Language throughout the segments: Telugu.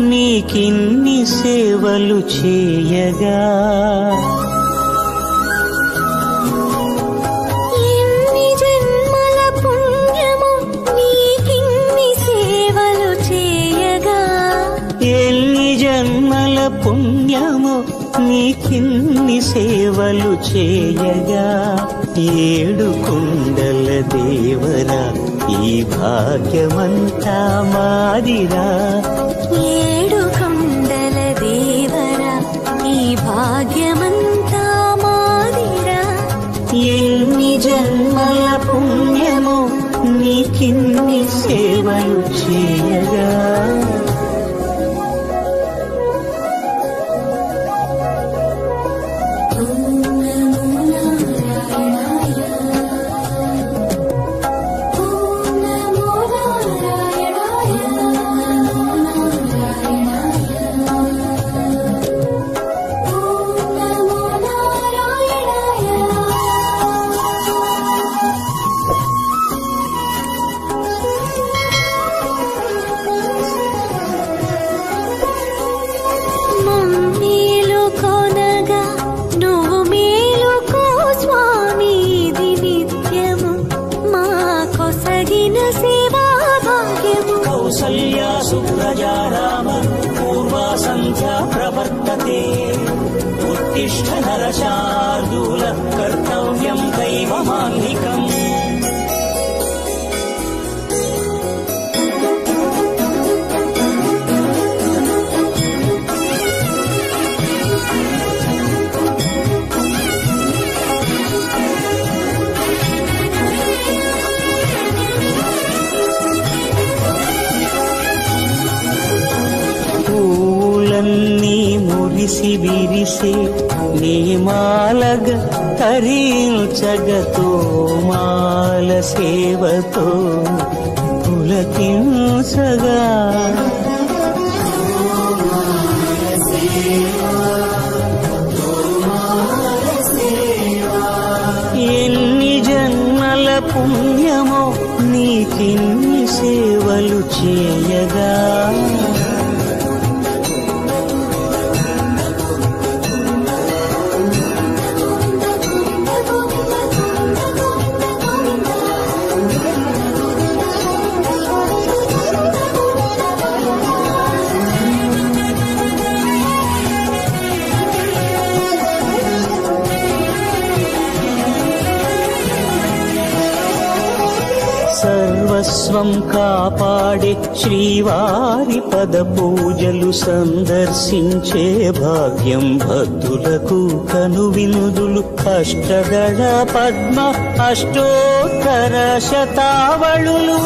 నీకిన్ని సేవలు చేయగా ఎన్ని జన్మల పుణ్యమో నీకిన్ని సేవలు చేయగా ఎన్ని జన్మల పుణ్యమో నీకిన్ని సేవలు చేయగా ఏడు కొండల దేవరా ఈ భాగ్యమంతా మాదిరా ఏడు కొండల దేవరా ఈ భాగ్యమంతా మాదిరా ఎన్ని జన్మల పుణ్యమో నీకిన్ని సేవలు చేయగా కౌసల్యా సుప్రజా రామ పూర్వా సంధ్యా ప్రవర్తతే ఉత్తిష్ఠ నరశార్దూల కర్తవ్యం దైవమాన్నికం పూలన్నీ మురిసి విరిసే నీమాలగ తరించగతో మాల సేవతో పులకించగా ఎన్ని జన్మల పుణ్యమో నీకిన్ని సేవలు చేయగా సర్వస్వం కాపాడే శ్రీవారి పద పూజలు సందర్శించే భాగ్యం భక్తులకు కనువినుదులు అష్టదళ పద్మ అష్టోత్తర శతావళులు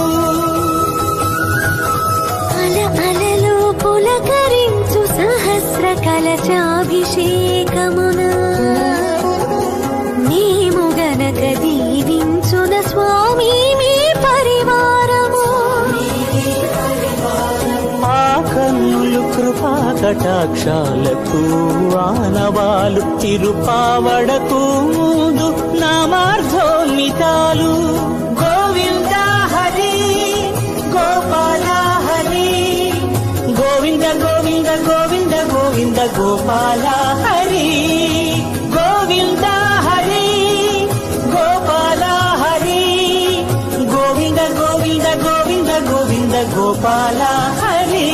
అలలు పులకరించు సహస్ర కలచాభిషేకమున నీము గనక దీవించున స్వామి మీ పరివారము ఆ కన్నులు కృపా కటాక్షాలకు ఆనవాలు తిరుపావడకు ముందు నామార్థోన్మితాలు గోవింద హరి గోపాల హరి గోవింద గోవింద గోవింద గోవింద గోపాల హరి గోవింద హరి గోపాల హరి గోవింద గోవింద గోవింద గోవింద గోపాల హరి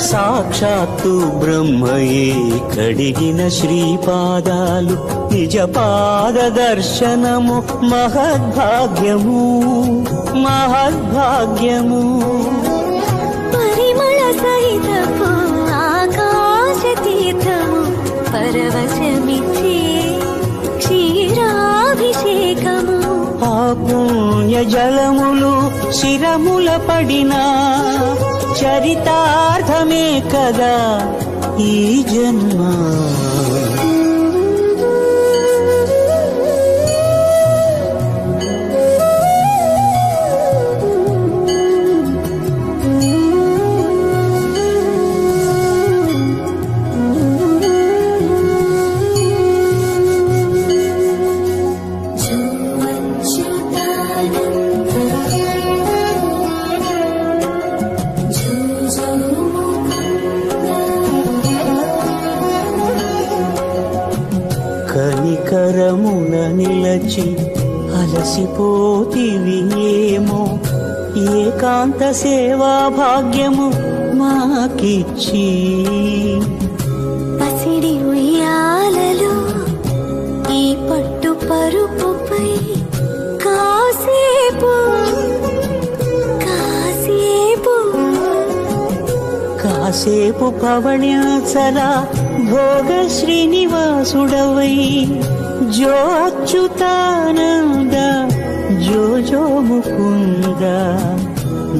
సాక్షాత్తు బ్రహ్మయే కడిగిన శ్రీపాదాలు నిజ పాద దర్శనము మహద్భాగ్యము మహద్భాగ్యము పరిమళ సహితపు ఆకాశ తీర్థము పరవశమిచ్చే క్షీరాభిషేకము ఆ పుణ్య జలములు శిరముల పడినా చరితార్థమే కదా ఈ జన్మ పరమున నిలచి అలసిపోతివి ఏమో ఏకాంత సేవా భాగ్యము మాకిచ్చి పసిడి ఉయ్యాలలో ఈ పట్టు పరుపుపై కాసేపు కాసేపు కాసేపు పవణ్యాచల భోగ శ్రీనివాసుడవై జో అచ్యుతానంద జో జో ముకుంద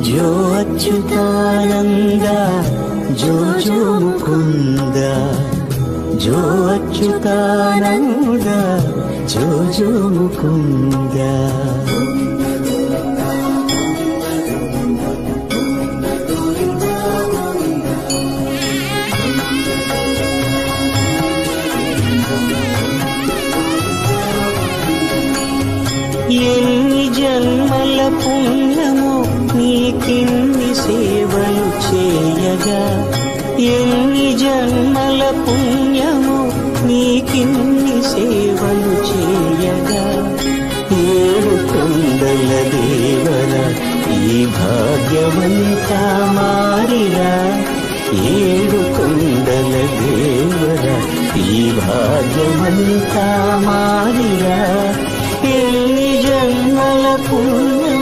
జో అచ్యుతానంద జో జో ముకుంద జో అచ్యుతానంద జో జో ముకుంద ఎన్ని జన్మల పుణ్యమో నీకిన్ని సేవలు చేయగా ఎన్ని జన్మల పుణ్యమో నీకిన్ని సేవలు చేయగా ఏడు కొండల దేవర ఈ భాగ్యవంతా మారిరా ఏడు కొండల దేవర ఈ భాగ్యవంతా మారిరా ఎన్ని జన్మల పుణ్య